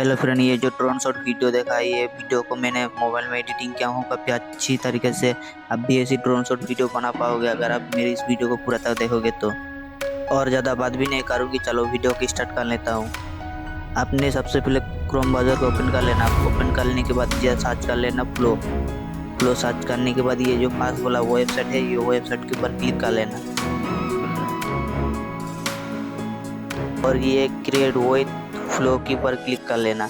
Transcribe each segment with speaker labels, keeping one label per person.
Speaker 1: Hello friend, ये जो drone shot video देखा है, ये वीडियो को मैंने मोबाइल में एडिटिंग किया हूँ काफ़ी अच्छी तरीके से। आप भी ऐसी ड्रोन शॉट वीडियो बना पाओगे अगर आप मेरी इस वीडियो को पूरा तक देखोगे तो। और ज़्यादा बात भी नहीं करूँगी, चलो वीडियो को स्टार्ट कर लेता हूँ। आपने सबसे पहले क्रोम ब्राउज़र को ओपन कर लेना। ओपन कर लेने के बाद ये सर्च कर लेना फ्लो सर्च करने के बाद ये जो पास वाला वेबसाइट है, ये वेबसाइट के ऊपर क्लिक कर लेना और ये क्रिएट विद फ्लो के ऊपर क्लिक कर लेना।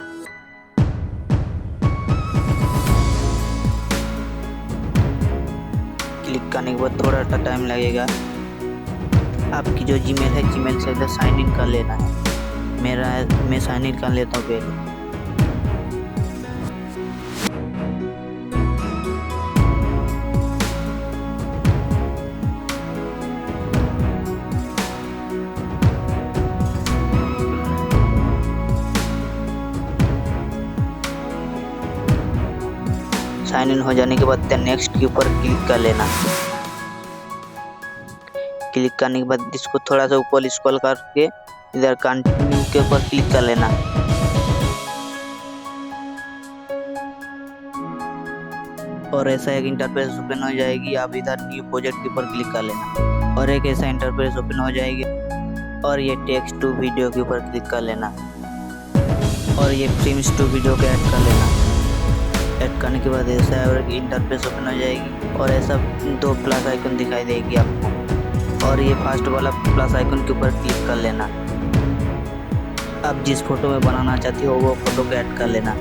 Speaker 1: क्लिक करने के बाद थोड़ा सा टाइम लगेगा। आपकी जो जीमेल है, जीमेल से इधर साइन इन कर लेना है। मैं साइन इन कर लेता हूँ पहले। साइन इन हो जाने के बाद नेक्स्ट के ऊपर क्लिक कर लेना। क्लिक करने के बाद इसको थोड़ा सा ऊपर स्क्रॉल करके इधर कंटिन्यू के ऊपर क्लिक कर लेना। और ऐसा एक इंटरफेस ओपन हो जाएगी। आप इधर न्यू प्रोजेक्ट के ऊपर क्लिक कर लेना और एक ऐसा इंटरफेस ओपन हो जाएगी और ये टेक्स्ट टू वीडियो के ऊपर क्लिक कर लेना और ये फ्रेम्स टू वीडियो को ऐड कर लेना। ऐड करने के बाद ऐसा इंटरफेस ओपन हो जाएगी और ऐसा दो प्लस आइकन दिखाई देगी आपको और ये फर्स्ट वाला प्लस आइकन के ऊपर क्लिक कर लेना। आप जिस फोटो में बनाना चाहती हो वो फोटो को ऐड कर लेना।